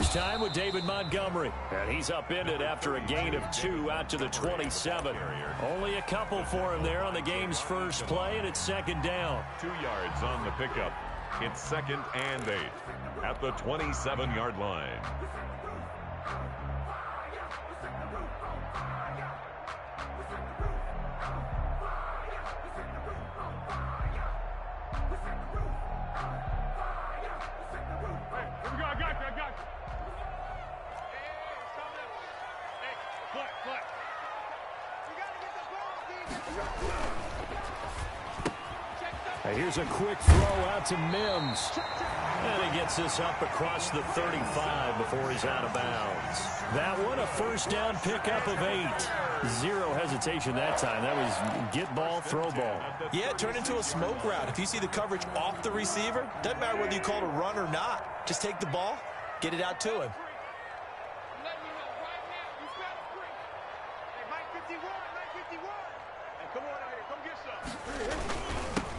This time with David Montgomery. And he's upended after a gain of 2 out to the 27. Only a couple for him there on the game's first play, and it's second down. 2 yards on the pickup. It's 2nd and 8 at the 27-yard line. Here's a quick throw out to Mims. And he gets this up across the 35 before he's out of bounds. That one, a first down pickup of 8. Zero hesitation that time. That was get ball, throw ball. Yeah, it turned into a smoke route. If you see the coverage off the receiver, doesn't matter whether you call it a run or not. Just take the ball, get it out to him.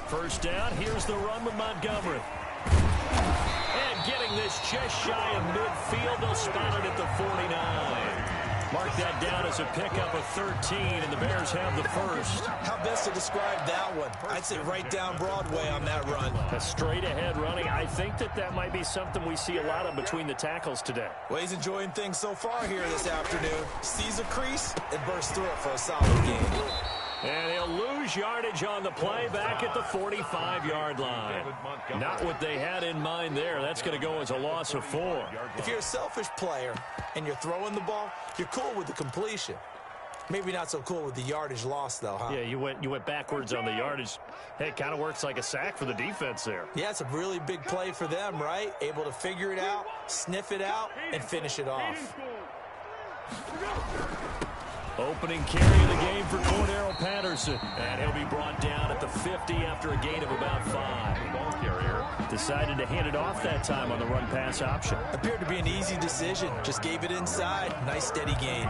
First down, here's the run with Montgomery. And getting this just shy of midfield, they'll spot it at the 49. Mark that down as a pickup of 13, and the Bears have the first. How best to describe that one? I'd say right down Broadway on that run. A straight-ahead running. I think that might be something we see a lot of between the tackles today. Well, he's enjoying things so far here this afternoon. Sees a crease and bursts through it for a solid game. And he'll lose yardage on the play back at the 45-yard line. Not what they had in mind there. That's going to go as a loss of 4. If you're a selfish player and you're throwing the ball, you're cool with the completion. Maybe not so cool with the yardage loss, though, huh? Yeah, you went backwards on the yardage. Hey, it kind of works like a sack for the defense there. Yeah, it's a really big play for them, right? Able to figure it out, sniff it out, and finish it off. Opening carry of the game for Cordero Patterson. And he'll be brought down at the 50 after a gain of about 5. Ball carrier Decided to hand it off that time on the run-pass option. Appeared to be an easy decision. Just gave it inside. Nice, steady gain.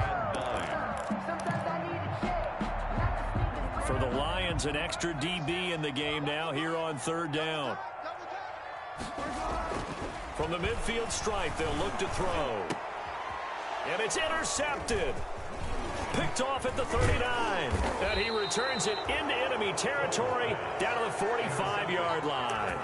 For the Lions, an extra DB in the game now here on third down. From the midfield stripe, they'll look to throw. And it's intercepted. Picked off at the 39. And he returns it into enemy territory down to the 45-yard line.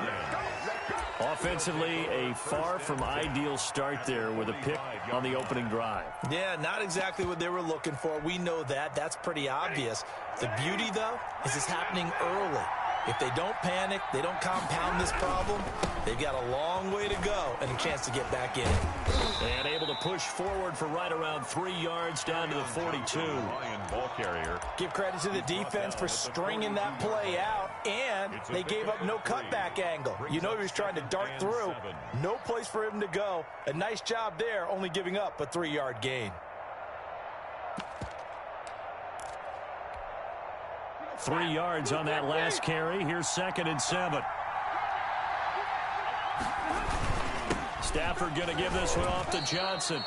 Offensively, a far from ideal start there with a pick on the opening drive. Yeah, not exactly what they were looking for. We know that. That's pretty obvious. The beauty, though, is it's happening early. If they don't panic, they don't compound this problem, they've got a long way to go and a chance to get back in it. And able to push forward for right around 3 yards down to the 42. Ball carrier. Give credit to the defense for stringing that play out, and they gave up no cutback angle. You know he was trying to dart through. No place for him to go. A nice job there, only giving up a 3-yard gain. 3 yards on that last carry. Here's 2nd and 7. Stafford going to give this one off to Johnson.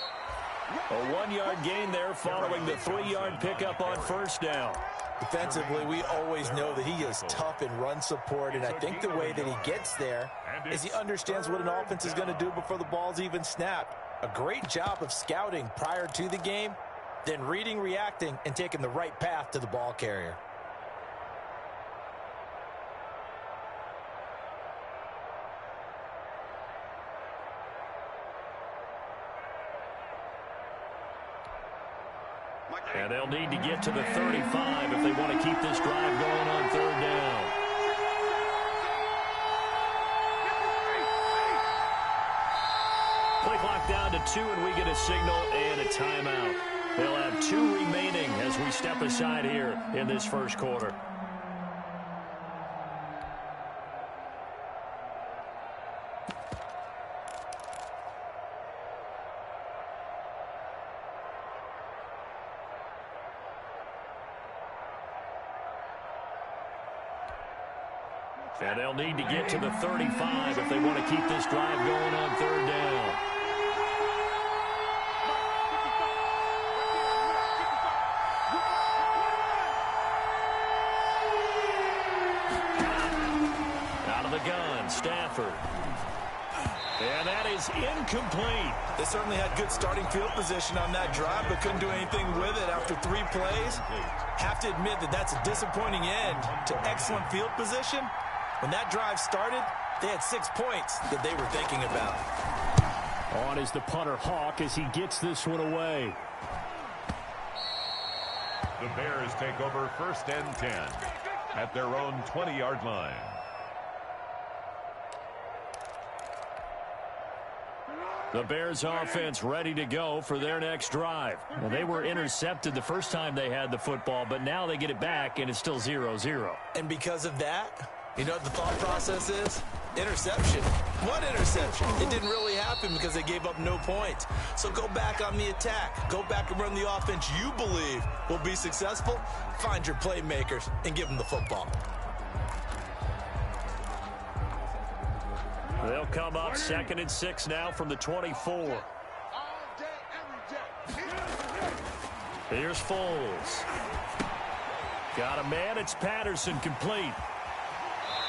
A 1-yard gain there following the 3-yard pickup on first down. Defensively, we always know that he is tough in run support, and I think the way that he gets there is he understands what an offense is going to do before the ball's even snapped. A great job of scouting prior to the game, then reading, reacting, and taking the right path to the ball carrier. And they'll need to get to the 35 if they want to keep this drive going on third down. Play clock down to 2, and we get a signal and a timeout. They'll have 2 remaining as we step aside here in this first quarter. And they'll need to get to the 35 if they want to keep this drive going on third down. Out of the gun, Stafford. And And that is incomplete. They certainly had good starting field position on that drive, but couldn't do anything with it after 3 plays. Have to admit that that's a disappointing end to excellent field position. When that drive started, they had 6 points that they were thinking about. On is the punter Hawk as he gets this one away. The Bears take over 1st and 10 at their own 20-yard line. The Bears offense ready to go for their next drive. Well, they were intercepted the first time they had the football, but now they get it back, and it's still 0-0. And because of that, you know what the thought process is? Interception. One interception. It didn't really happen because they gave up no points. So go back on the attack. Go back and run the offense you believe will be successful. Find your playmakers and give them the football. They'll come up 2nd and 6 now from the 24. Here's Foles. Got a man. It's Patterson, complete.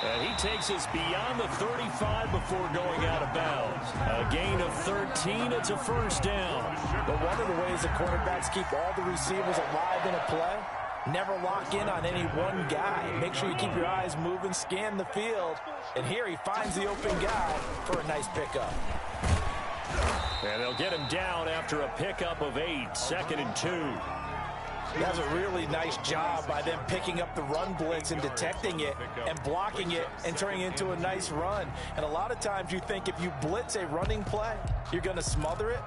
And he takes us beyond the 35 before going out of bounds. A gain of 13. It's a 1st down. But one of the ways the quarterbacks keep all the receivers alive in a play, never lock in on any one guy. Make sure you keep your eyes moving, scan the field. And here he finds the open guy for a nice pickup. And they'll get him down after a pickup of 8. 2nd and 2. That's a really nice job by them picking up the run blitz and detecting it and blocking it and turning it into a nice run. And a lot of times you think if you blitz a running play, you're going to smother it.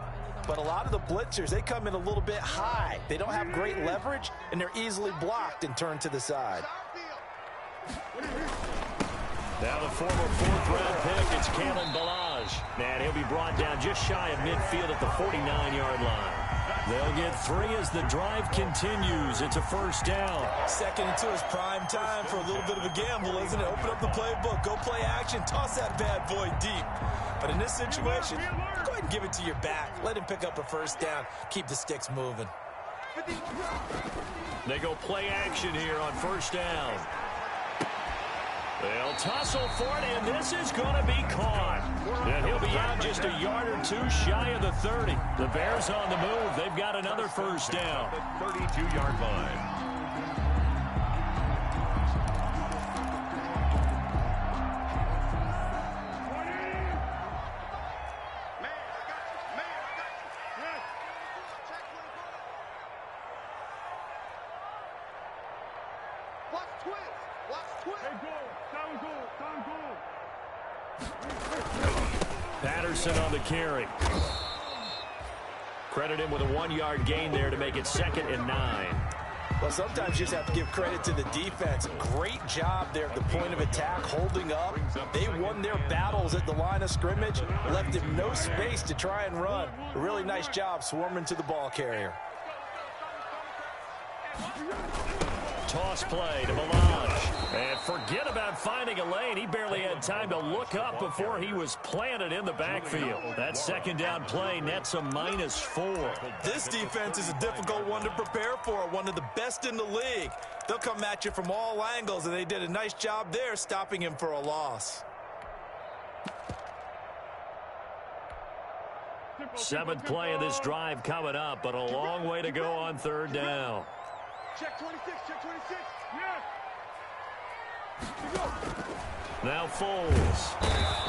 But a lot of the blitzers, they come in a little bit high. They don't have great leverage, and they're easily blocked and turned to the side. Now the former 4th-round pick, it's Kalen Ballage. And he'll be brought down just shy of midfield at the 49-yard line. They'll get 3 as the drive continues. It's a 1st down. 2nd and 2 is prime time for a little bit of a gamble, isn't it? Open up the playbook, go play action, toss that bad boy deep. But in this situation, go ahead and give it to your back. Let him pick up a 1st down. Keep the sticks moving. They go play action here on 1st down. They'll tussle for it, and this is going to be caught. And he'll be out just a yard or 2 shy of the 30. The Bears on the move. They've got another 1st down. 32-yard line. Patterson on the carry. Credit him with a 1-yard gain there to make it 2nd and 9. Well, sometimes you just have to give credit to the defense. Great job there at the point of attack, holding up. They won their battles at the line of scrimmage, left him no space to try and run. A really nice job swarming to the ball carrier. Toss play to Melange. And forget about finding a lane. He barely had time to look up before he was planted in the backfield. That 2nd down play nets a -4. This defense is a difficult one to prepare for, one of the best in the league. They'll come at you from all angles, and they did a nice job there stopping him for a loss. 7th play of this drive coming up, but a long way to go on 3rd down. Check 26, check 26. Yes. Now Foles.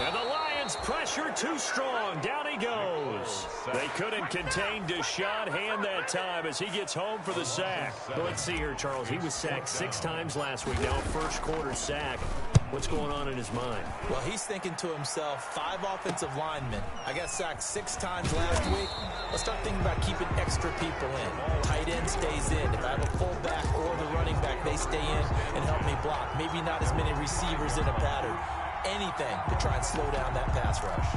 And the Lions pressure too strong. Down he goes. They couldn't contain Deshaun Hand that time as he gets home for the sack. But let's see here, Charles. He was sacked 6 times last week. Now 1st quarter sack. What's going on in his mind? Well, he's thinking to himself, 5 offensive linemen. I got sacked 6 times last week. Let's start thinking about keeping extra people in. Tight end stays in. If I have a fullback or the running back, they stay in and help me block. Maybe not as many receivers in a pattern. Anything to try and slow down that pass rush.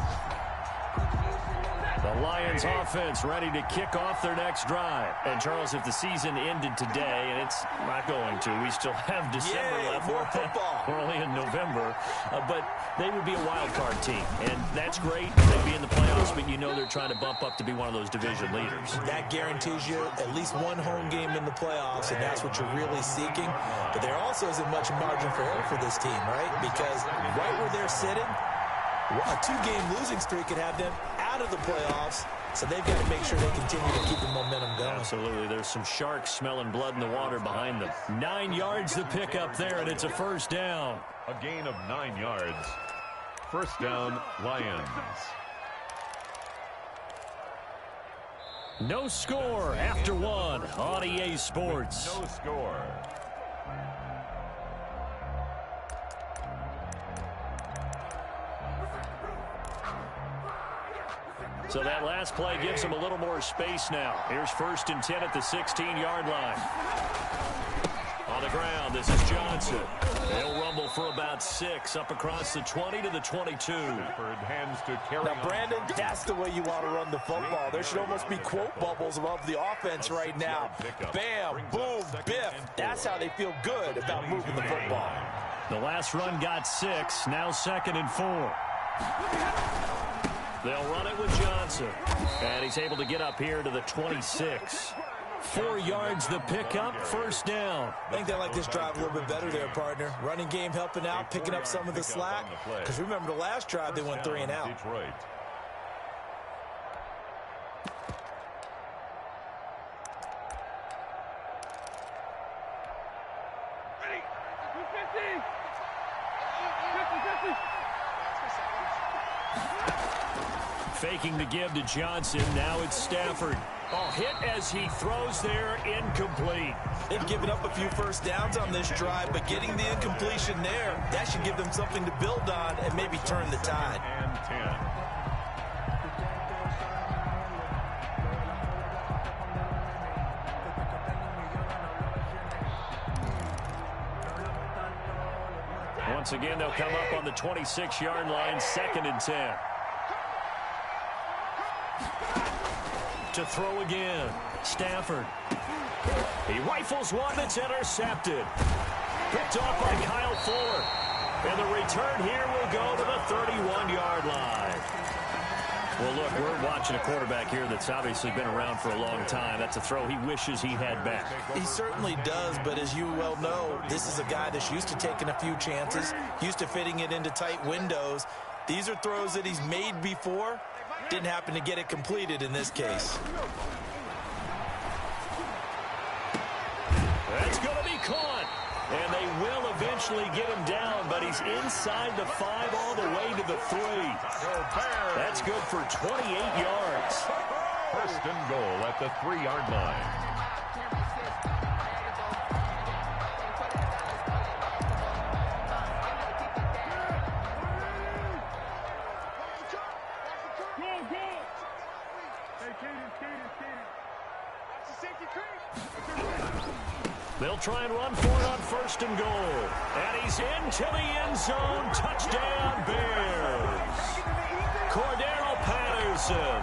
The Lions offense ready to kick off their next drive. And, Charles, if the season ended today, and it's not going to, we still have December left. More football. We're only in November. But they would be a wild card team. And that's great. They'd be in the playoffs, but you know they're trying to bump up to be one of those division leaders. That guarantees you at least one home game in the playoffs, and that's what you're really seeking. But there also isn't much margin for error for this team, right? Because right where they're sitting, A two-game losing streak could have them out of the playoffs, so they've got to make sure they continue to keep the momentum going. Absolutely. There's some sharks smelling blood in the water behind them. 9 yards to pick up there, and it's a first down. A gain of 9 yards. First down, Lions. No score after one on EA Sports. No score. So that last play gives them a little more space now. Here's 1st and 10 at the 16-yard line. On the ground, this is Johnson. He'll rumble for about 6 up across the 20 to the 22. Hands to carry now, Brandon, that's the way you want to run the football. There should almost be quote bubbles above the offense right now. Bam, boom, biff. That's how they feel good about moving the football. The last run got 6. Now 2nd and 4. They'll run it with Johnson. And he's able to get up here to the 26. 4 yards the pickup, first down. I think they like this drive a little bit better there, partner. Running game helping out, picking up some of the slack. Because remember the last drive, they went 3 and out. Detroit. Faking the give to Johnson. Now it's Stafford. Oh, hit as he throws there, incomplete. They've given up a few first downs on this drive, but getting the incompletion there, that should give them something to build on and maybe turn the tide. And 10. Once again, they'll come up on the 26-yard line, 2nd and 10. To throw again. Stafford. He rifles one that's intercepted. Picked off by Kyle Fuller. And the return here will go to the 31-yard line. Well, look, we're watching a quarterback here that's obviously been around for a long time. That's a throw he wishes he had back. He certainly does, but as you well know, this is a guy that's used to taking a few chances, used to fitting it into tight windows. These are throws that he's made before. Didn't happen to get it completed in this case. That's going to be caught. And they will eventually get him down, but he's inside the 5 all the way to the 3. That's good for 28 yards. First and goal at the 3-yard line. They'll try and run for it on 1st and goal. And he's into the end zone. Touchdown, Bears. Cordero Patterson,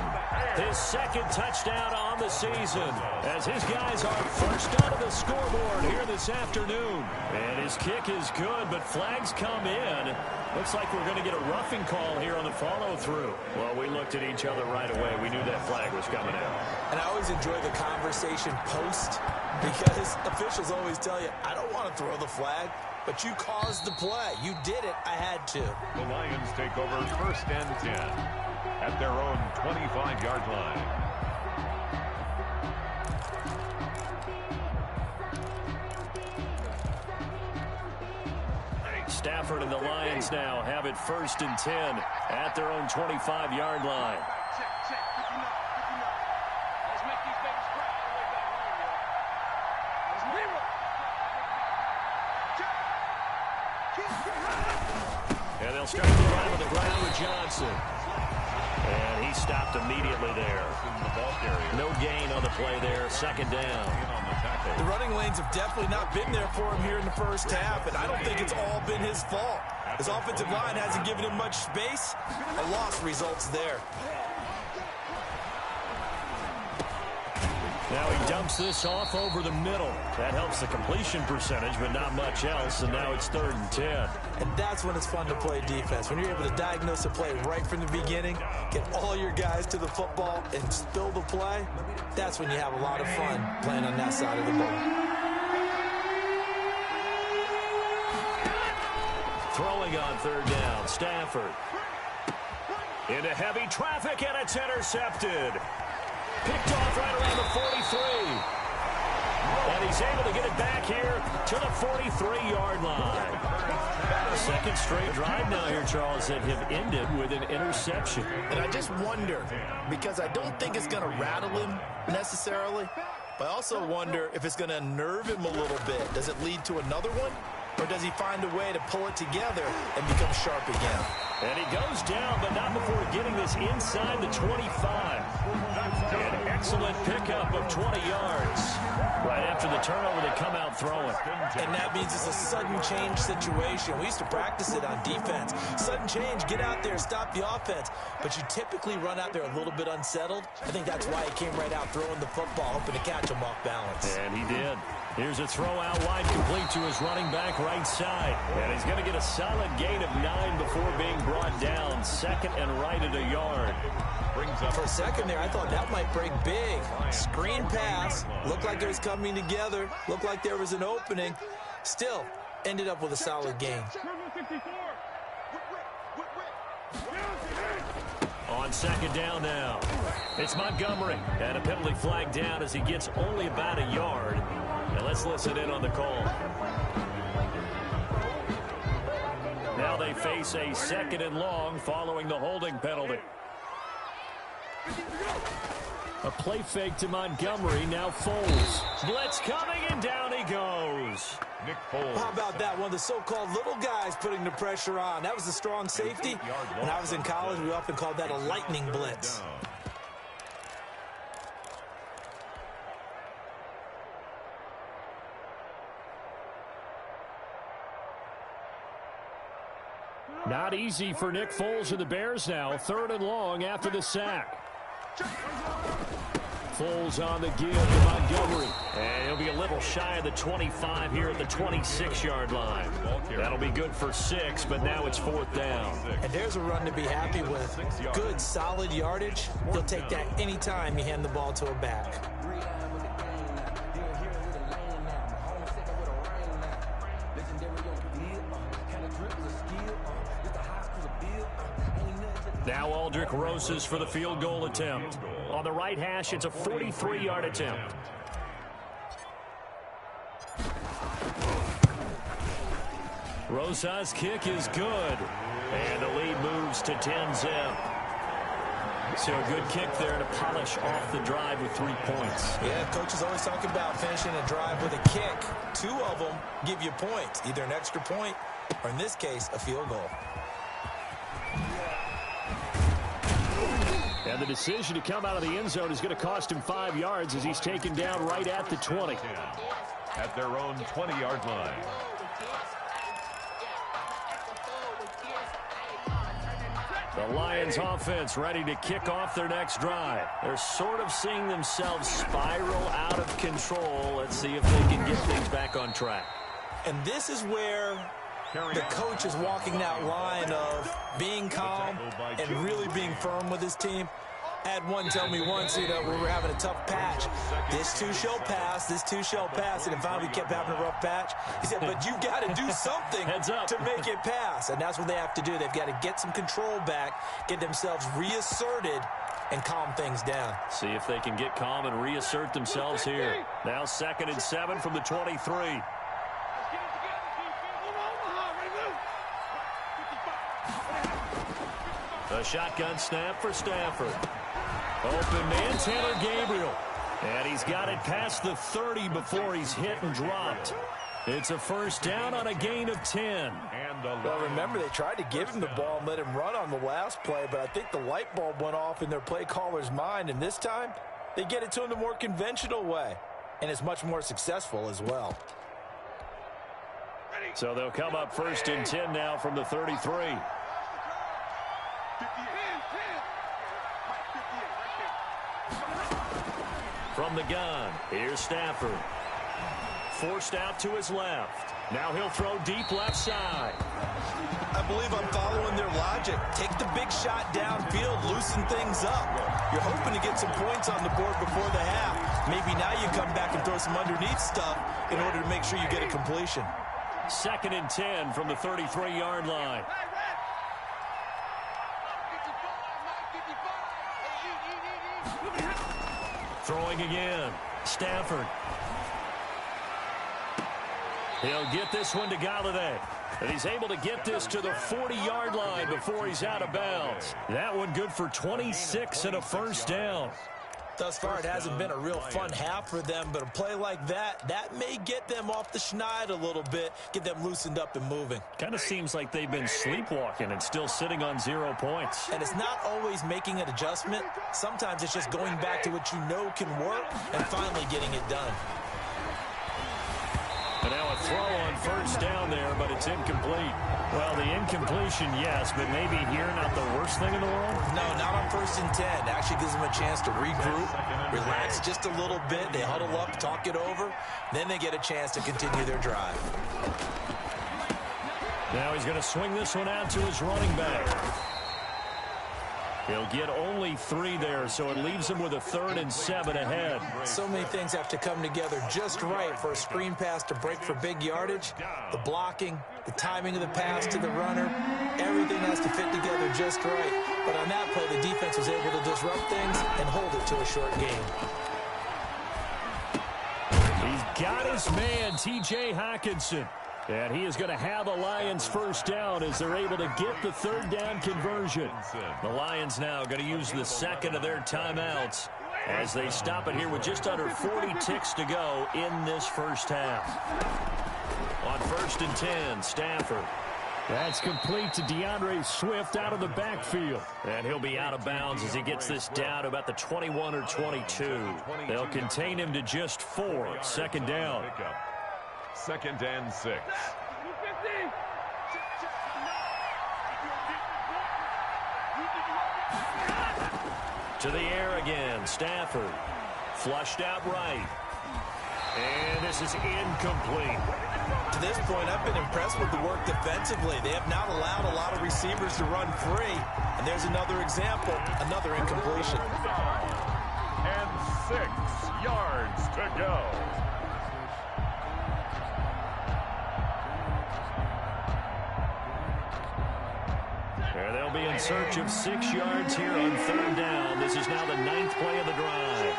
his 2nd touchdown on the season, as his guys are first out of the scoreboard here this afternoon. And his kick is good, but flags come in. Looks like we're going to get a roughing call here on the follow-through. Well, we looked at each other right away. We knew that flag was coming out. And I always enjoy the conversation post, because officials always tell you, I don't want to throw the flag, but you caused the play. You did it. I had to. The Lions take over 1st and 10 at their own 25-yard line. Stafford and the Lions now have it 1st and 10 at their own 25-yard line. And they'll start the drive on the ground with Johnson. And he stopped immediately there. No gain on the play there. 2nd down. The running lanes have definitely not been there for him here in the first half, and I don't think it's all been his fault. His offensive line hasn't given him much space. A loss results there. Now he dumps this off over the middle. That helps the completion percentage, but not much else, and now it's 3rd and 10. And that's when it's fun to play defense. When you're able to diagnose a play right from the beginning, get all your guys to the football, and spill the play, that's when you have a lot of fun playing on that side of the ball. Throwing on 3rd down, Stafford. Into heavy traffic, and it's intercepted. Picked off right around the 43. And he's able to get it back here to the 43-yard line. Second straight drive now here, Charles, that have ended with an interception. And I just wonder, because I don't think it's going to rattle him necessarily, but I also wonder if it's going to unnerve him a little bit. Does it lead to another one? Or does he find a way to pull it together and become sharp again? And he goes down, but not before getting this inside the 25. An excellent pickup of 20 yards. Right after the turnover, they come out throwing. And that means it's a sudden change situation. We used to practice it on defense. Sudden change, get out there, stop the offense. But you typically run out there a little bit unsettled. I think that's why he came right out throwing the football, hoping to catch him off balance. And he did. Here's a throw out wide, complete to his running back right side. And he's going to get a solid gain of 9 before being brought down. Second and right at a yard. For a second there, I thought that might break big. Screen pass. Looked like it was coming together. Looked like there was an opening. Still, ended up with a solid gain. On second down now. It's Montgomery. And a penalty flag down as he gets only about a yard. And let's listen in on the call. Now they face a second and long following the holding penalty. A play fake to Montgomery. Now Foles. Blitz coming, and down he goes. Nick Foles. How about that? One of the so-called little guys putting the pressure on. That was a strong safety. When I was in college, we often called that a lightning blitz. Not easy for Nick Foles and the Bears now. Third and long after the sack. Foles on the give to Montgomery. And he'll be a little shy of the 25 here at the 26-yard line. That'll be good for 6, but now it's fourth down. And there's a run to be happy with. Good, solid yardage. They'll take that anytime you hand the ball to a back. Now Aldrich Rosas for the field goal attempt. On the right hash, it's a 43-yard attempt. Rosas' kick is good. And the lead moves to 10-zip. So a good kick there to polish off the drive with 3 points. Yeah, coaches always talk about finishing a drive with a kick. 2 of them give you points, either an extra point or, in this case, a field goal. And the decision to come out of the end zone is going to cost him 5 yards as he's taken down right at the 20. At their own 20-yard line. The Lions offense ready to kick off their next drive. They're sort of seeing themselves spiral out of control. Let's see if they can get things back on track. And this is where the coach is walking that line of being calm and really being firm with his team. I had one tell me once, when we were having a tough patch, this too shall pass, this too shall pass, and finally we kept having a rough patch. He said, but you got to do something to make it pass, and that's what they have to do. They've got to get some control back, get themselves reasserted, and calm things down. See if they can get calm and reassert themselves here. Now 2nd and 7 from the 23. A shotgun snap for Stafford. Open man, Taylor Gabriel. And he's got it past the 30 before he's hit and dropped. It's a first down on a gain of 10. Well, remember, they tried to give him the ball and let him run on the last play, but I think the light bulb went off in their play caller's mind, and this time they get it to him the more conventional way, and it's much more successful as well. So they'll come up 1st and 10 now from the 33. From the gun, here's Stafford. Forced out to his left. Now he'll throw deep left side. I believe I'm following their logic. Take the big shot downfield, loosen things up. You're hoping to get some points on the board before the half. Maybe now you come back and throw some underneath stuff in order to make sure you get a completion. 2nd and 10 from the 33-yard line. throwing again. Stafford. He'll get this one to Galladay. And he's able to get this to the 40-yard line before he's out of bounds. That one good for 26 and a first down. Thus far, it hasn't been a real fun half for them, but a play like that may get them off the schneid a little bit, get them loosened up and moving. Kind of seems like they've been sleepwalking and still sitting on 0 points. And it's not always making an adjustment. Sometimes it's just going back to what you know can work and finally getting it done. And now a throw on first down there, but it's incomplete. Well, the incompletion, yes, but maybe here not the worst thing in the world? No, not on 1st and 10. Actually gives them a chance to regroup, relax just a little bit. They huddle up, talk it over. Then they get a chance to continue their drive. Now he's going to swing this one out to his running back. He'll get only 3 there, so it leaves him with a 3rd and 7 ahead. So many things have to come together just right for a screen pass to break for big yardage. The blocking, the timing of the pass to the runner, everything has to fit together just right. But on that play, the defense was able to disrupt things and hold it to a short game. He's got his man, T.J. Hockenson. And he is going to have a Lions first down as they're able to get the 3rd down conversion. The Lions now going to use the 2nd of their timeouts as they stop it here with just under 40 ticks to go in this first half. On 1st and 10, Stafford. That's complete to DeAndre Swift out of the backfield. And he'll be out of bounds as he gets this down to about the 21 or 22. They'll contain him to just 4. 2nd down. 2nd and 6. To the air again, Stafford. Flushed out right. And this is incomplete. To this point, I've been impressed with the work defensively. They have not allowed a lot of receivers to run free. And there's another example, another incompletion. And 6 yards to go. They'll be in search of 6 yards here on 3rd down. This is now the 9th play of the drive.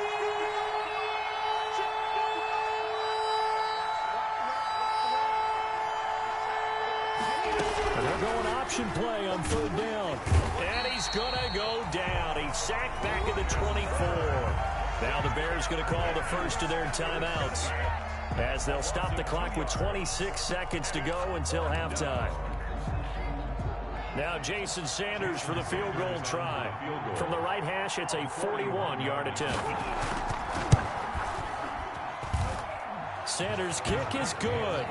And they're going option play on 3rd down. And he's going to go down. He's sacked back at the 24. Now the Bears going to call the first of their timeouts as they'll stop the clock with 26 seconds to go until halftime. Now Jason Sanders for the field goal try. From the right hash, it's a 41-yard attempt. Sanders' kick is good.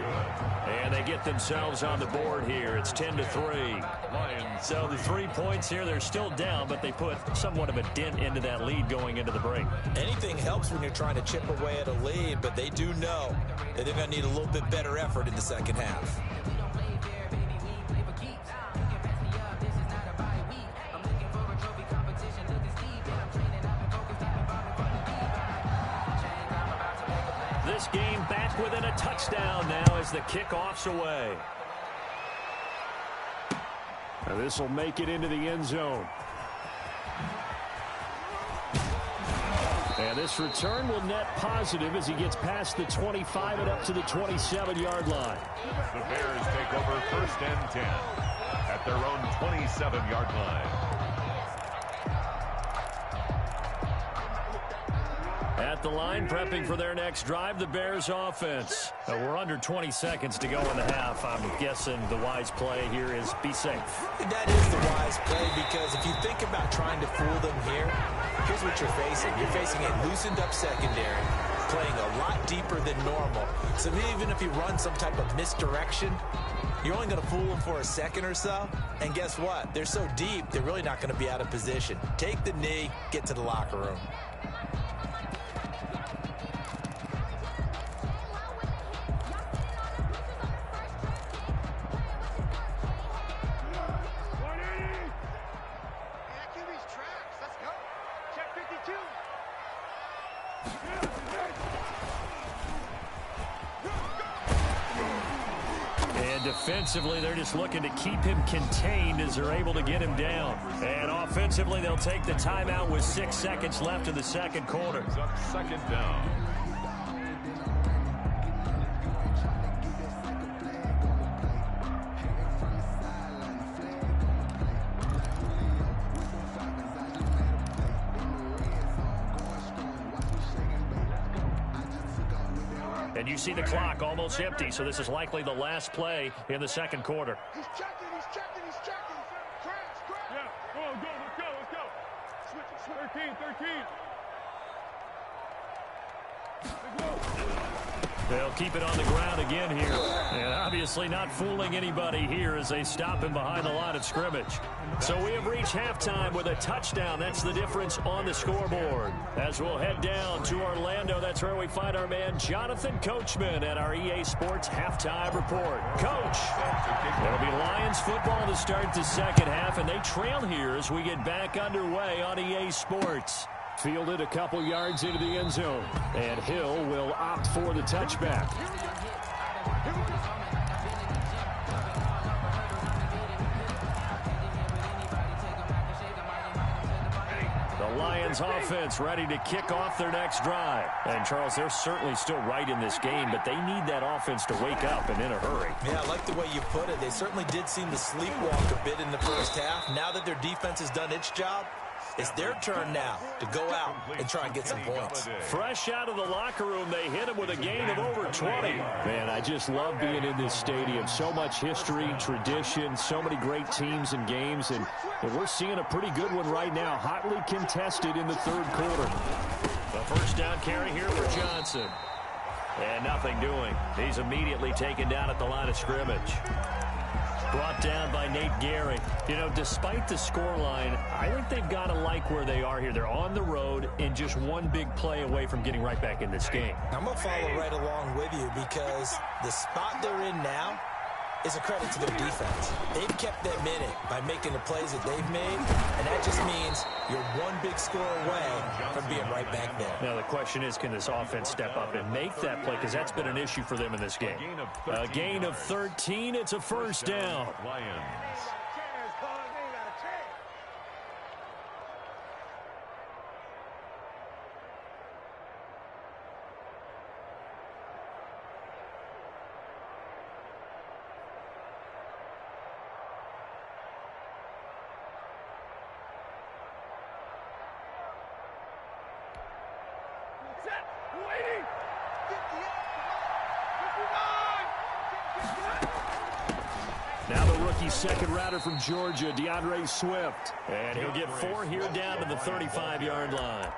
And they get themselves on the board here. It's 10-3. So the 3 points here, they're still down, but they put somewhat of a dent into that lead going into the break. Anything helps when you're trying to chip away at a lead, but they do know that they're going to need a little bit better effort in the second half. This game back within a touchdown now as the kickoff's away. Now this will make it into the end zone. And this return will net positive as he gets past the 25 and up to the 27-yard line. The Bears take over 1st and 10 at their own 27-yard line. At the line, prepping for their next drive, the Bears offense. We're under 20 seconds to go in the half. I'm guessing the wise play here is be safe. That is the wise play, because if you think about trying to fool them here, here's what you're facing. You're facing a loosened up secondary, playing a lot deeper than normal. So even if you run some type of misdirection, you're only going to fool them for a second or so. And guess what? They're so deep, they're really not going to be out of position. Take the knee, get to the locker room. And defensively, they're just looking to keep him contained as they're able to get him down. And offensively, they'll take the timeout with 6 seconds left in the second quarter. Second down. And you see the clock almost empty, so this is likely the last play in the second quarter. He's checking. Crash. Yeah, go, let's go. Switch, 13. They'll keep it on the ground again here. And obviously not fooling anybody here as they stop him behind the line of scrimmage. So we have reached halftime with a touchdown. That's the difference on the scoreboard. As we'll head down to Orlando, that's where we find our man Jonathan Coachman at our EA Sports Halftime Report. Coach, it'll be Lions football to start the second half, and they trail here as we get back underway on EA Sports. Fielded a couple yards into the end zone, and Hill will opt for the touchback. The Lions offense ready to kick off their next drive. And, Charles, they're certainly still right in this game, but they need that offense to wake up and in a hurry. Yeah, I like the way you put it. They certainly did seem to sleepwalk a bit in the first half. Now that their defense has done its job, it's their turn now to go out and try and get some points. Fresh out of the locker room, they hit him with a gain of over 20. Man, I just love being in this stadium. So much history, tradition, so many great teams and games, and we're seeing a pretty good one right now, hotly contested in the third quarter. The first down carry here for Johnson. And nothing doing. He's immediately taken down at the line of scrimmage. Brought down by Nate Gehring. You know, despite the scoreline, I think they've got to like where they are here. They're on the road and just one big play away from getting right back in this game. I'm going to follow right along with you because the spot they're in now is a credit to their defense. They've kept them in it by making the plays that they've made, and that just means you're one big score away from being right back there. Now, the question is, can this offense step up and make that play? Because that's been an issue for them in this game. A gain of 13. It's a first down. Lions. Now the rookie second rounder from Georgia, DeAndre Swift. And he'll get 4 here down to the 35-yard line.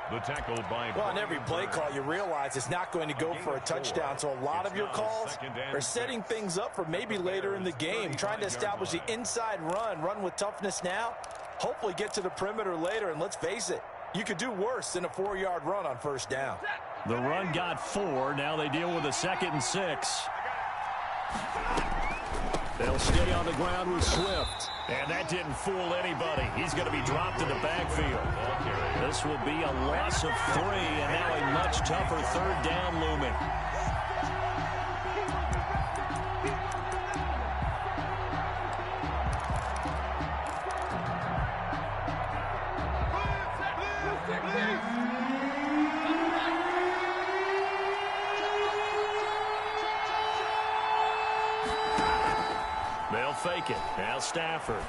The tackle by... Well, on every play call, you realize it's not going to go for a touchdown. So a lot of your calls are setting things up for maybe later in the game, trying to establish the inside run with toughness now, hopefully get to the perimeter later. And let's face it, you could do worse than a 4-yard run on first down. The run got 4. Now they deal with a 2nd and 6. They'll stay on the ground with Swift. And that didn't fool anybody. He's going to be dropped in the backfield. This will be a loss of 3, and now a much tougher third down looming. They'll fake it. Now Stafford.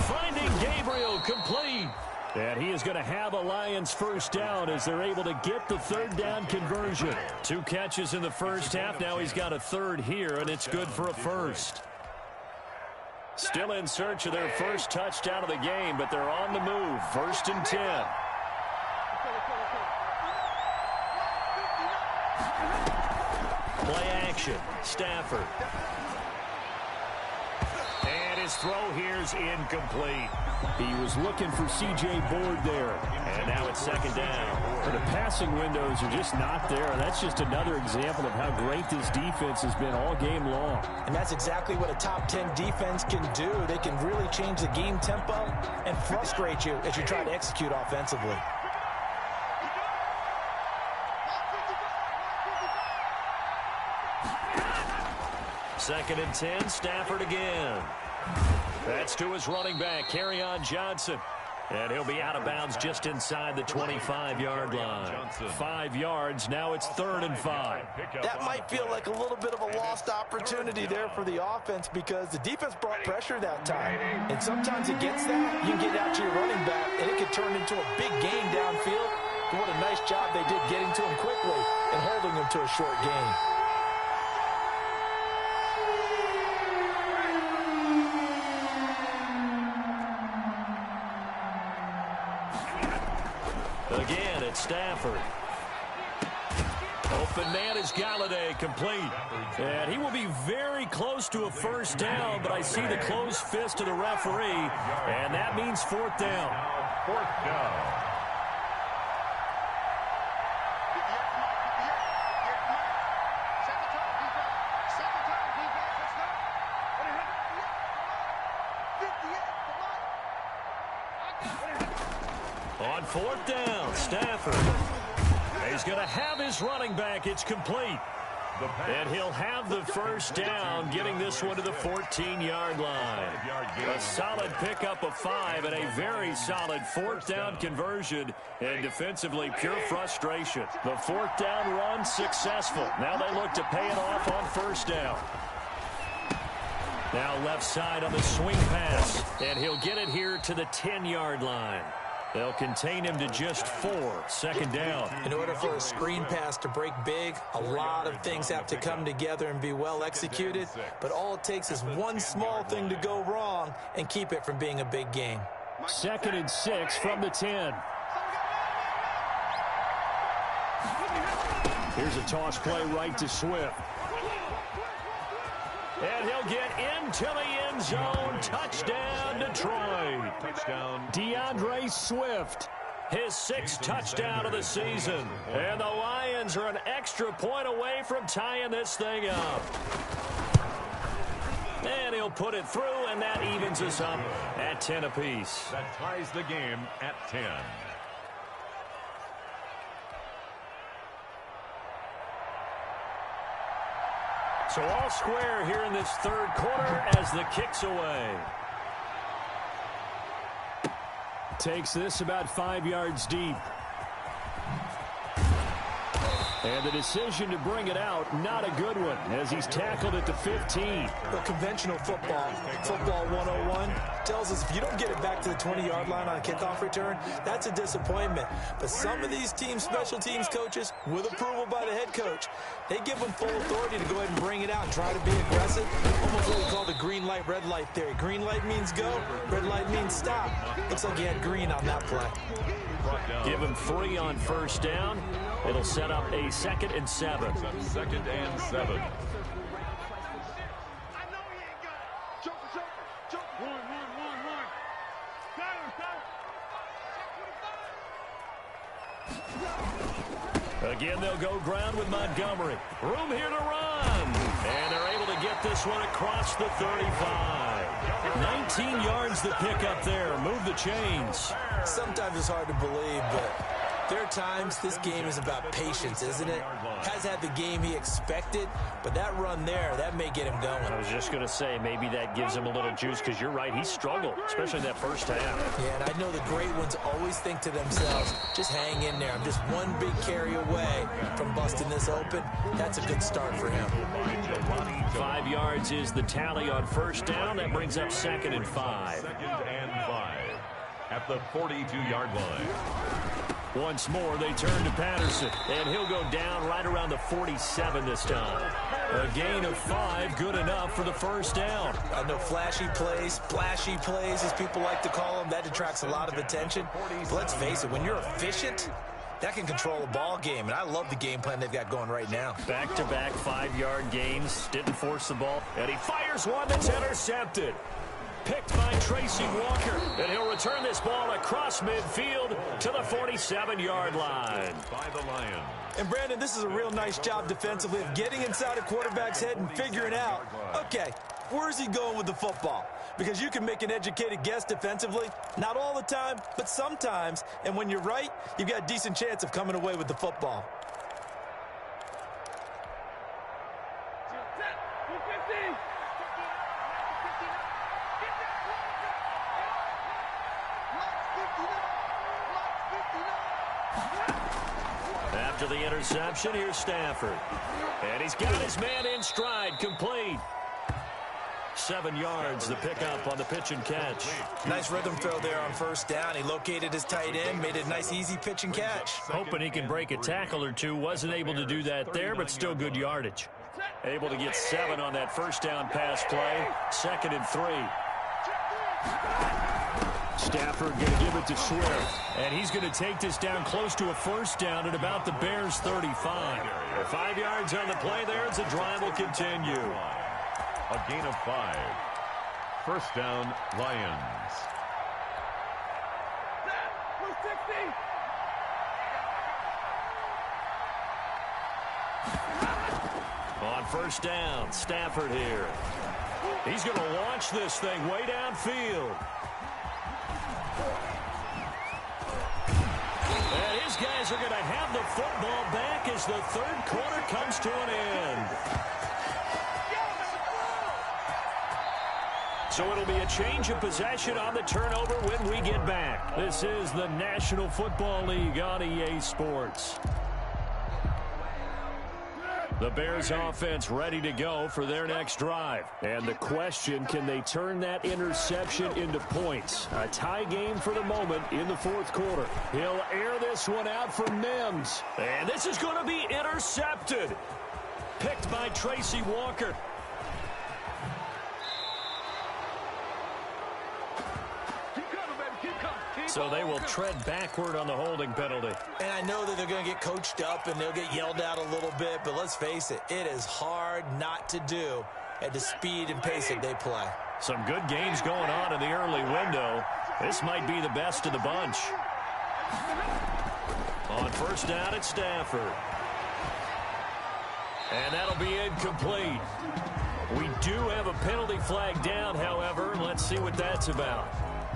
Finding Gabriel complete. And he is going to have a Lions first down as they're able to get the third down conversion. 2 catches in the first half. Now he's got a third here, and it's good for a first. Still in search of their first touchdown of the game, but they're on the move. 1st and 10. Play action. Stafford. And his throw here's incomplete. He was looking for C.J. Board there. And now it's 2nd down. But the passing windows are just not there. That's just another example of how great this defense has been all game long. And that's exactly what a top 10 defense can do. They can really change the game tempo and frustrate you as you try to execute offensively. 2nd and 10, Stafford again. That's to his running back, Kerryon Johnson. And he'll be out of bounds just inside the 25-yard line. 5 yards, now it's 3rd and 5. That might feel like a little bit of a lost opportunity there for the offense because the defense brought pressure that time. And sometimes against that, you can get out to your running back, and it could turn into a big gain downfield. But what a nice job they did getting to him quickly and holding him to a short gain. Again, it's Stafford. Open man is Galladay, complete. And he will be very close to a first down, but I see the closed fist of the referee, and that means 4th down. 4th down. On 4th down, Stafford. He's going to have his running back. It's complete. And he'll have the first down, getting this one to the 14-yard line. A solid pickup of 5 and a very solid 4th down conversion. And defensively, pure frustration. The 4th down run successful. Now they look to pay it off on 1st down. Now left side on the swing pass. And he'll get it here to the 10-yard line. They'll contain him to just 4. 2nd down. In order for a screen pass to break big, a lot of things have to come together and be well executed. But all it takes is one small thing to go wrong and keep it from being a big game. 2nd and 6 from the 10. Here's a toss play right to Swift. And he'll get into the end zone. Touchdown, Detroit. Touchdown. DeAndre Swift, his 6th touchdown of the season. And the Lions are an extra point away from tying this thing up. And he'll put it through, and that evens us up at 10 apiece. That ties the game at 10. So all square here in this 3rd quarter as the kick's away. Takes this about 5 yards deep. And the decision to bring it out, not a good one, as he's tackled at the 15. But conventional football 101, tells us if you don't get it back to the 20-yard line on a kickoff return, that's a disappointment. But some of these team special teams coaches, with approval by the head coach, they give them full authority to go ahead and bring it out and try to be aggressive. Almost what we call the green light, red light theory. Green light means go, red light means stop. Looks like he had green on that play. Give him 3 on 1st down. It'll set up a 2nd and 7. 2nd and 7. Again, they'll go ground with Montgomery. Room here to run. And they're able to get this one across the 35. 19 yards the pick up there. Move the chains. Sometimes it's hard to believe, but there are times this game is about patience, isn't it? Has had the game he expected, but that run there, that may get him going. I was just going to say, maybe that gives him a little juice, because you're right, he struggled, especially in that first half. Yeah, and I know the great ones always think to themselves, just hang in there. I'm just one big carry away from busting this open. That's a good start for him. 5 yards is the tally on 1st down. That brings up 2nd and 5. 2nd and 5 at the 42-yard line. Once more, they turn to Patterson, and he'll go down right around the 47 this time. A gain of 5, good enough for the 1st down. I know flashy plays, splashy plays, as people like to call them, that attracts a lot of attention. But let's face it, when you're efficient, that can control a ball game, and I love the game plan they've got going right now. Back-to-back 5-yard gains, didn't force the ball, and he fires one that's intercepted. Picked by Tracy Walker, and he'll return this ball across midfield to the 47-yard line. By the Lions. And Brandon, this is a real nice job defensively of getting inside a quarterback's head and figuring out, okay, where's he going with the football? Because you can make an educated guess defensively, not all the time, but sometimes, and when you're right, you've got a decent chance of coming away with the football. After the interception, here's Stafford. And he's got his man in stride, complete. 7 yards, the pickup on the pitch and catch. Nice rhythm throw there on first down. He located his tight end, made it a nice, easy pitch and catch. Hoping he can break a tackle or two. Wasn't able to do that there, but still good yardage. Able to get 7 on that first down pass play. 2nd and 3. Stafford going to give it to Swift. And he's going to take this down close to a first down at about the Bears' 35. 5 yards on the play there as the drive will continue. A gain of 5. First down, Lions. On first down, Stafford here. He's going to launch this thing way downfield. And his guys are going to have the football back as the third quarter comes to an end. So it'll be a change of possession on the turnover when we get back. This is the National Football League on EA Sports. The Bears offense ready to go for their next drive. And the question, can they turn that interception into points? A tie game for the moment in the fourth quarter. He'll air this one out for Mims. And this is going to be intercepted. Picked by Tracy Walker. So they will tread backward on the holding penalty. And I know that they're going to get coached up and they'll get yelled at a little bit, but let's face it, it is hard not to do at the speed and pace that they play. Some good games going on in the early window. This might be the best of the bunch. On first down, it's Stafford. And that'll be incomplete. We do have a penalty flag down, however. Let's see what that's about.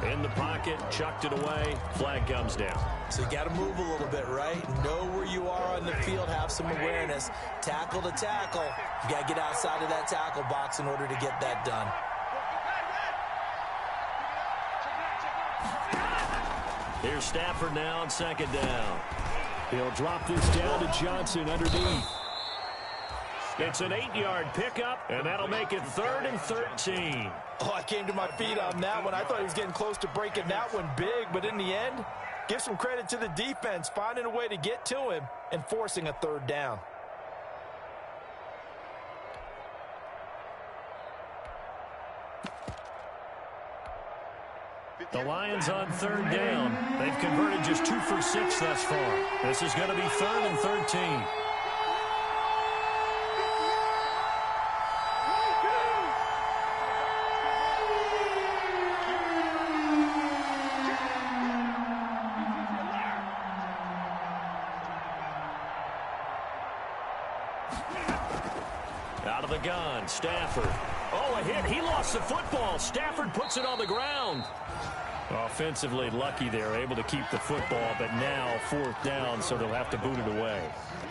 In the pocket, chucked it away, flag comes down. So you got to move a little bit, right? Know where you are on the field, have some awareness. Tackle to tackle. You got to get outside of that tackle box in order to get that done. Here's Stafford now on second down. He'll drop this down to Johnson underneath. It's an 8-yard pickup, and that'll make it 3rd and 13. Oh, I came to my feet on that one. I thought he was getting close to breaking that one big, but in the end, give some credit to the defense, finding a way to get to him and forcing a 3rd down. The Lions on 3rd down. They've converted just 2 for 6 thus far. This is going to be 3rd and 13. Out of the gun, Stafford. Oh, a hit. He lost the football. Stafford puts it on the ground. Offensively lucky they're able to keep the football, but now 4th down, so they'll have to boot it away.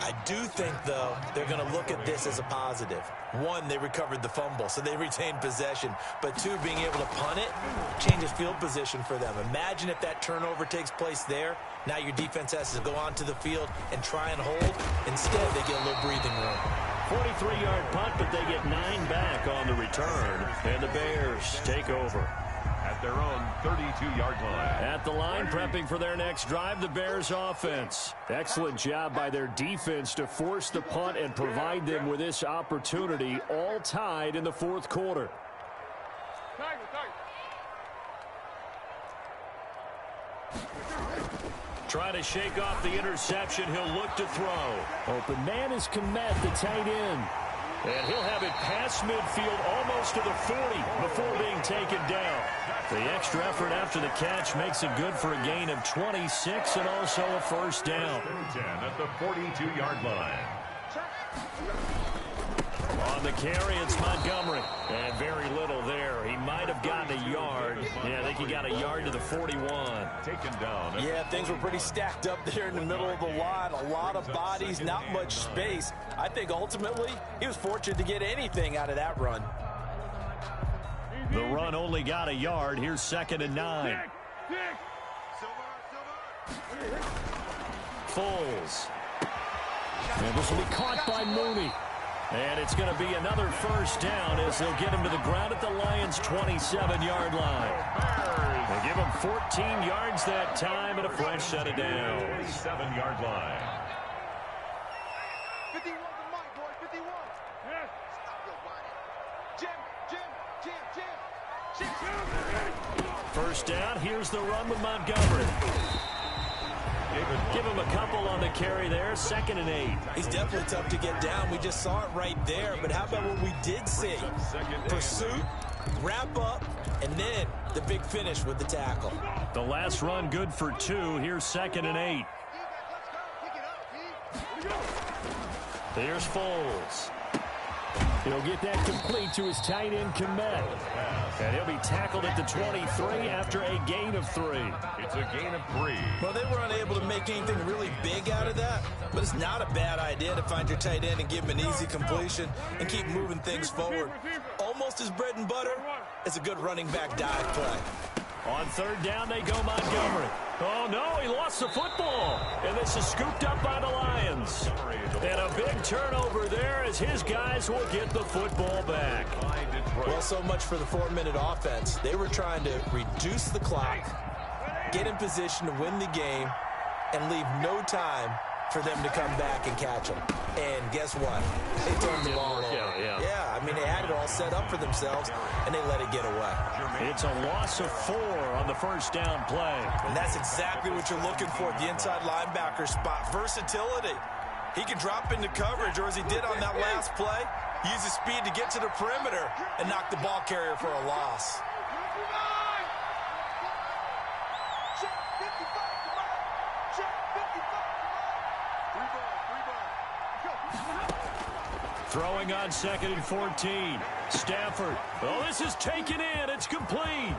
I do think, though, they're going to look at this as a positive. 1, they recovered the fumble, so they retained possession. But 2, being able to punt it changes field position for them. Imagine if that turnover takes place there. Now your defense has to go onto the field and try and hold. Instead, they get a little breathing room. 43-yard punt, but they get 9 back on the return. And the Bears take over. At their own 32-yard line. At the line, prepping for their next drive, the Bears offense. Excellent job by their defense to force the punt and provide them with this opportunity, all tied in the 4th quarter. Trying to shake off the interception. He'll look to throw. Open man is Komet, the tight end. And he'll have it past midfield almost to the 40 before being taken down. The extra effort after the catch makes it good for a gain of 26 and also a first down. 10 at the 42-yard line. On the carry, it's Montgomery. And very little there. He might have gotten a yard. Yeah, I think he got a yard to the 41. Taken down. Yeah, things were pretty stacked up there in the middle of the line. A lot of bodies, not much space. I think ultimately he was fortunate to get anything out of that run. The run only got a yard. Here's 2nd and 9. Foles. And this will be caught by Mooney. And it's going to be another first down as they'll get him to the ground at the Lions' 27-yard line. They give him 14 yards that time and a fresh set of downs. 7-yard line. 51 to Mike, boy, 51. Yes. Jim. First down, here's the run with Montgomery. Give him a couple on the carry there, 2nd and 8. He's definitely tough to get down. We just saw it right there. But how about what we did see? Pursuit, wrap up, and then the big finish with the tackle. The last run good for 2. Here's 2nd and 8. Here's Foles. He'll get that complete to his tight end, Komet. And he'll be tackled at the 23 after a gain of 3. It's a gain of 3. Well, they were unable to make anything really big out of that, but it's not a bad idea to find your tight end and give him an easy completion and keep moving things forward. Almost as bread and butter as a good running back dive play. On 3rd down, they go Montgomery. Oh, no, he lost the football. And this is scooped up by the Lions. And a big turnover there as his guys will get the football back. Well, so much for the 4-minute offense. They were trying to reduce the clock, get in position to win the game, and leave no time for them to come back and catch them. And guess what? They turned the ball over. Yeah, I mean, they had it all set up for themselves, and they let it get away. It's a loss of 4 on the first down play. And that's exactly what you're looking for at the inside linebacker spot. Versatility. He can drop into coverage, or as he did on that last play, use his speed to get to the perimeter and knock the ball carrier for a loss. Throwing on 2nd and 14. Stafford. Oh, this is taken in. It's complete.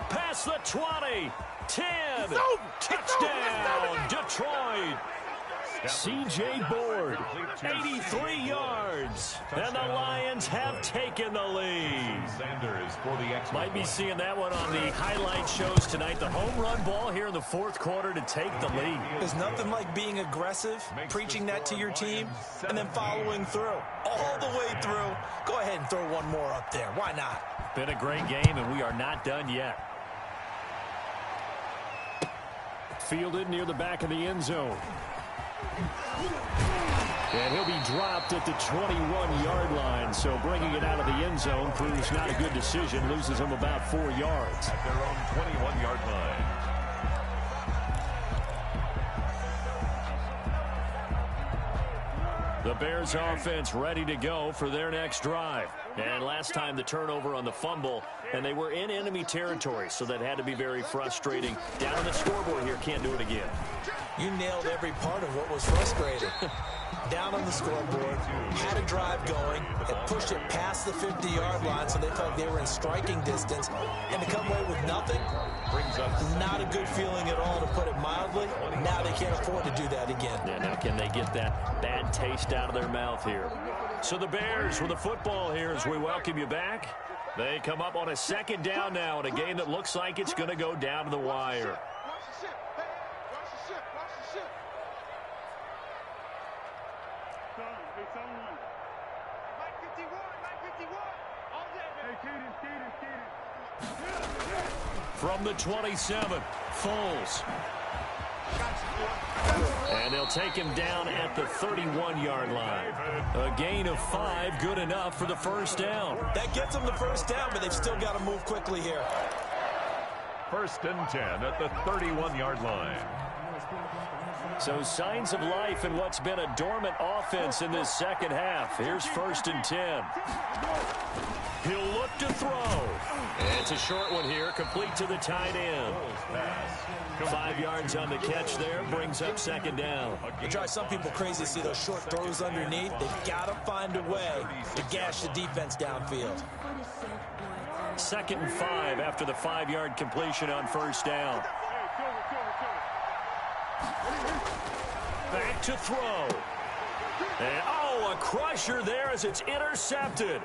Past the 20. 10. Touchdown, Detroit. C.J. Board, 83 yards, and the Lions have taken the lead. Might be seeing that one on the highlight shows tonight. The home run ball here in the 4th quarter to take the lead. There's nothing like being aggressive, preaching that to your team, and then following through. All the way through. Go ahead and throw one more up there. Why not? Been a great game, and we are not done yet. Fielded near the back of the end zone. And he'll be dropped at the 21-yard line, so bringing it out of the end zone proves not a good decision. Loses him about 4 yards. At their own 21-yard line. The Bears offense ready to go for their next drive. And last time the turnover on the fumble, and they were in enemy territory, so that had to be very frustrating. Down on the scoreboard here, can't do it again. You nailed every part of what was frustrating. Down on the scoreboard, had a drive going, and pushed it past the 50-yard line so they felt like they were in striking distance, and to come away with nothing, not a good feeling at all, to put it mildly. Now they can't afford to do that again. Yeah, now can they get that bad taste out of their mouth here? So the Bears with the football here as we welcome you back. They come up on a 2nd down now in a game that looks like it's going to go down to the wire. From the 27, Foles. And they'll take him down at the 31-yard line. A gain of 5, good enough for the first down. That gets them the first down, but they've still got to move quickly here. 1st and 10 at the 31-yard line. So signs of life in what's been a dormant offense in this second half. Here's 1st and 10. He'll look to throw. And it's a short one here, complete to the tight end. 5 yards on the catch there, brings up 2nd down. It drives some people crazy to see those short throws underneath. They've got to find a way to gash the defense downfield. 2nd and 5 after the 5-yard completion on 1st down. Back to throw. And, a crusher there as it's intercepted.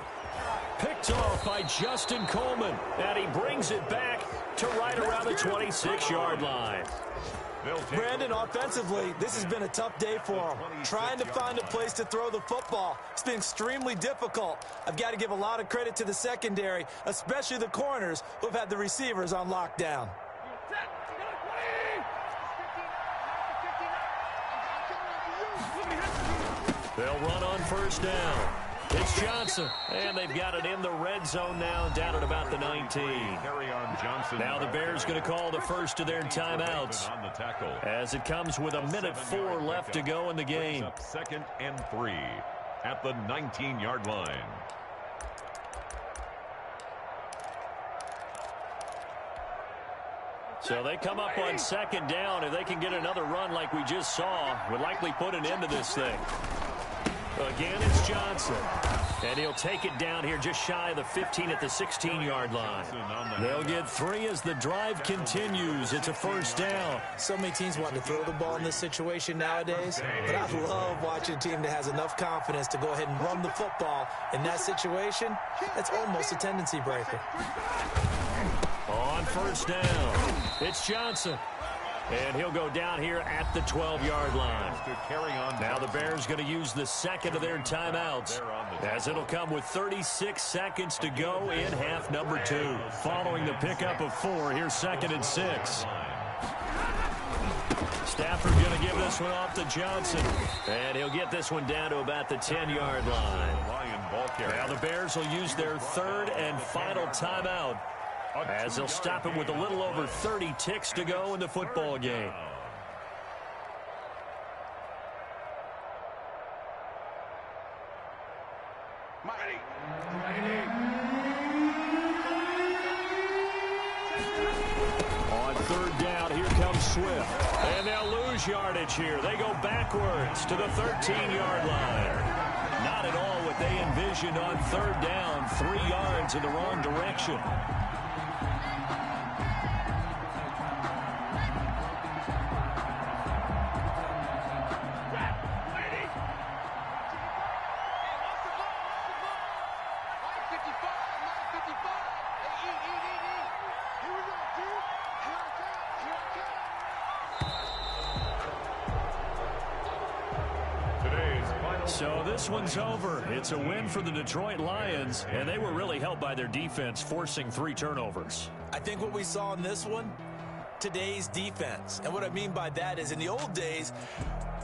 Picked off by Justin Coleman. And he brings it back to right around the 26-yard line. Brandon, offensively, this has been a tough day for him. Trying to find a place to throw the football. It's been extremely difficult. I've got to give a lot of credit to the secondary, especially the corners who have had the receivers on lockdown. They'll run on 1st down. It's Johnson, and they've got it in the red zone now, down at about the 19. Now the Bears going to call the first of their timeouts as it comes with 1:04 left to go in the game. 2nd and 3 at the 19-yard line. So they come up on 2nd down. If they can get another run like we just saw, would likely put an end to this thing. Again, it's Johnson. And he'll take it down here just shy of the 15 at the 16-yard line. They'll get 3 as the drive continues. It's a 1st down. So many teams want to throw the ball in this situation nowadays, but I love watching a team that has enough confidence to go ahead and run the football. In that situation, that's almost a tendency breaker. On 1st down, it's Johnson. And he'll go down here at the 12-yard line. Now the Bears going to use the 2nd of their timeouts, as it'll come with 36 seconds to go in half number 2. Following the pickup of 4, here's 2nd and 6. Stafford going to give this one off to Johnson. And he'll get this one down to about the 10-yard line. Now the Bears will use their 3rd and final timeout, as they'll stop him with a little over 30 ticks to go in the football game. On 3rd down, here comes Swift. And they'll lose yardage here. They go backwards to the 13-yard line. Not at all what they envisioned on 3rd down. 3 yards in the wrong direction. So this one's over. It's a win for the Detroit Lions, and they were really helped by their defense, forcing 3 turnovers. I think what we saw in this one, today's defense. And what I mean by that is in the old days,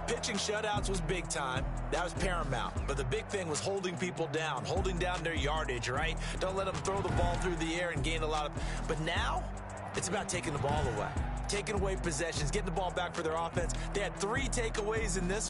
pitching shutouts was big time. That was paramount. But the big thing was holding people down, holding down their yardage, right? Don't let them throw the ball through the air and gain a lot of... But now, it's about taking the ball away. Taking away possessions, getting the ball back for their offense. They had 3 takeaways in this